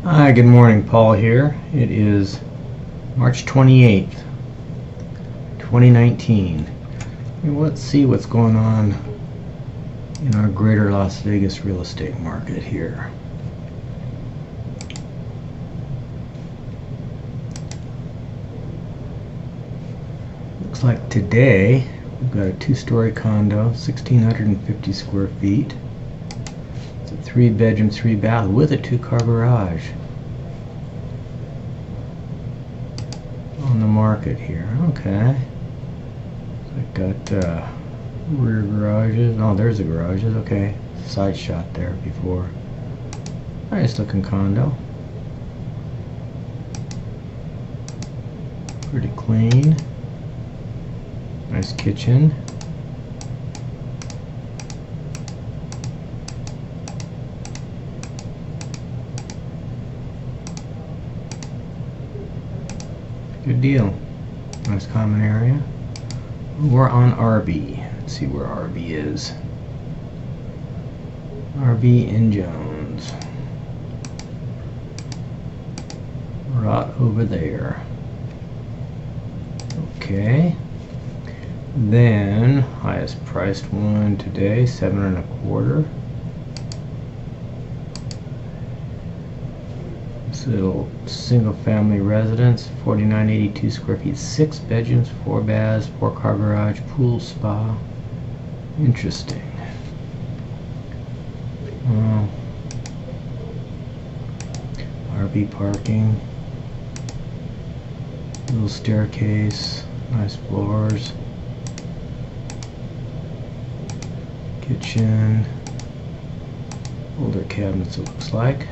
Hi, good morning. Paul here. It is March 28th, 2019. Let's see what's going on in our greater Las Vegas real estate market here. Looks like today we've got a two-story condo, 1,650 square feet. It's a 3-bedroom, 3-bath with a 2-car garage. On the market here. Okay. I've got rear garages. Oh, there's the garages. Okay. Side shot there before. Nice looking condo. Pretty clean. Nice kitchen. Good deal. Nice common area. We're on RB. Let's see where RB is. RB in Jones. Right over there. Okay. Then highest priced one today, 7.25. Little single family residence, 4,982 square feet, 6 bedrooms, 4 baths, 4-car garage, pool, spa. Interesting. RV parking, little staircase, nice floors, kitchen, older cabinets it looks like.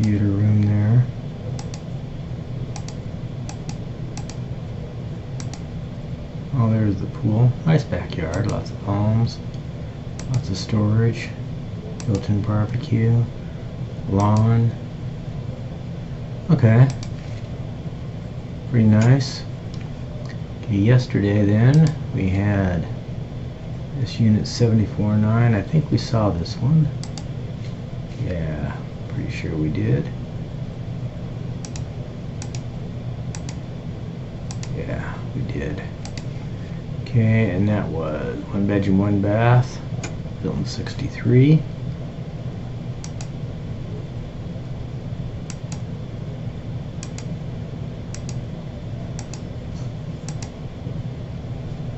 Theater room there. Oh, there's the pool. Nice backyard, lots of palms, lots of storage, built-in barbecue, lawn. Okay, pretty nice. Okay, yesterday then we had this unit 74.9. I think we saw this one. Yeah. Pretty sure we did. Yeah, we did. Okay, and that was 1 bedroom, 1 bath, built in 63.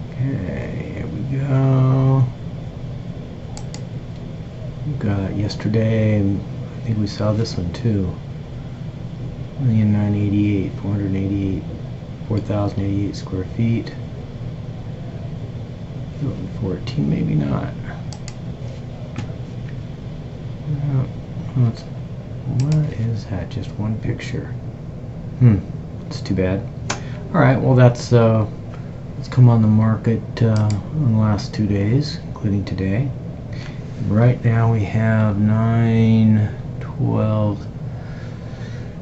Okay, here we go. We got yesterday. I think we saw this one too. 1,988, 488, 4,088 square feet. 14, maybe not. What is that? Just one picture. It's too bad. All right. Well, that's come on the market in the last 2 days, including today. Right now we have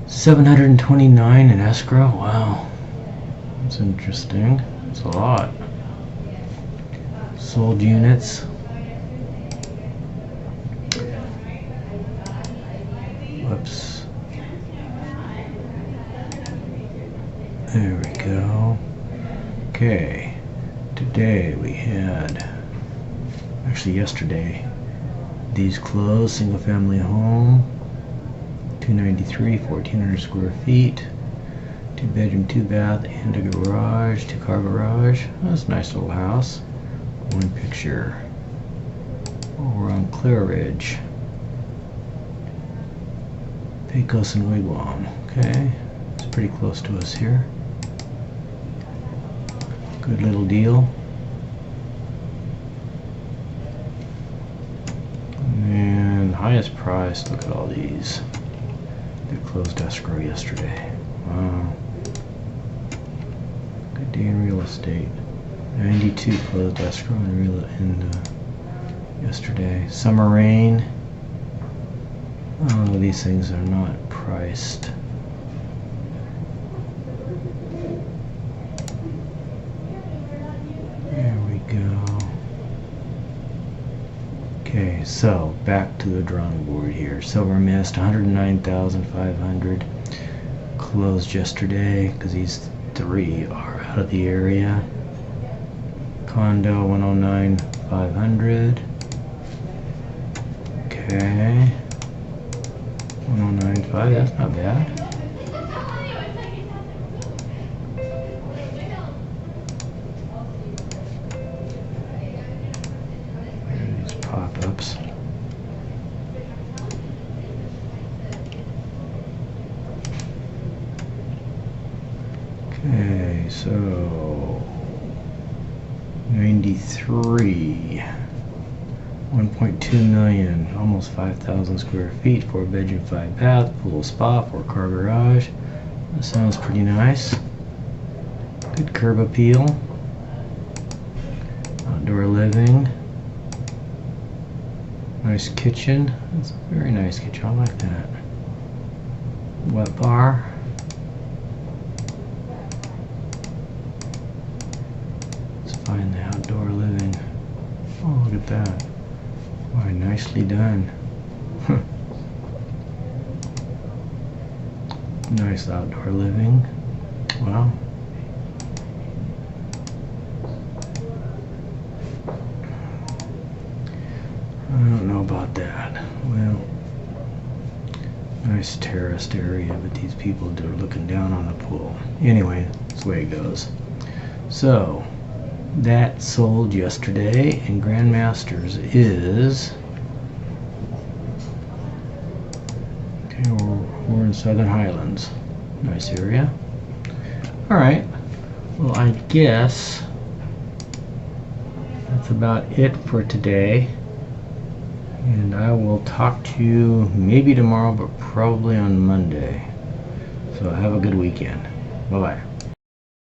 729 in escrow. Wow, that's interesting. That's a lot. Sold units. Whoops. There we go. Okay. Today we had, actually yesterday, these closed. Single family home, 293, 1,400 square feet, 2 bedroom, 2 bath, and a garage, 2-car garage. That's a nice little house. One picture. We're on Clear Ridge, Pecos and Wigwam. Okay, it's pretty close to us here. Good little deal. And highest price, look at all these. They closed escrow yesterday. Wow. Good day in real estate. 92 closed escrow yesterday. Summer rain. Oh, these things are not priced. Okay, so back to the drawing board here. Silver Mist, 109,500. Closed yesterday because these three are out of the area. Condo, 109,500. Okay. 109.5, that's not bad. These pop-ups. Okay, so 93, 1.2 million, almost 5,000 square feet, 4 bedroom, 5 bath, pool, spa, 4 car garage. That sounds pretty nice. Good curb appeal. Outdoor living. Nice kitchen. That's a very nice kitchen. I like that. Wet bar. Let's find the outdoor living. Oh, look at that. Why, nicely done. Nice outdoor living. Wow. I don't know about that. Well, nice terraced area, but these people are looking down on the pool. Anyway, that's the way it goes. So, that sold yesterday, and Grandmasters is... Okay, we're in Southern Highlands. Nice area. Alright, well, I guess that's about it for today. And I will talk to you maybe tomorrow, but probably on Monday. So have a good weekend. Bye-bye.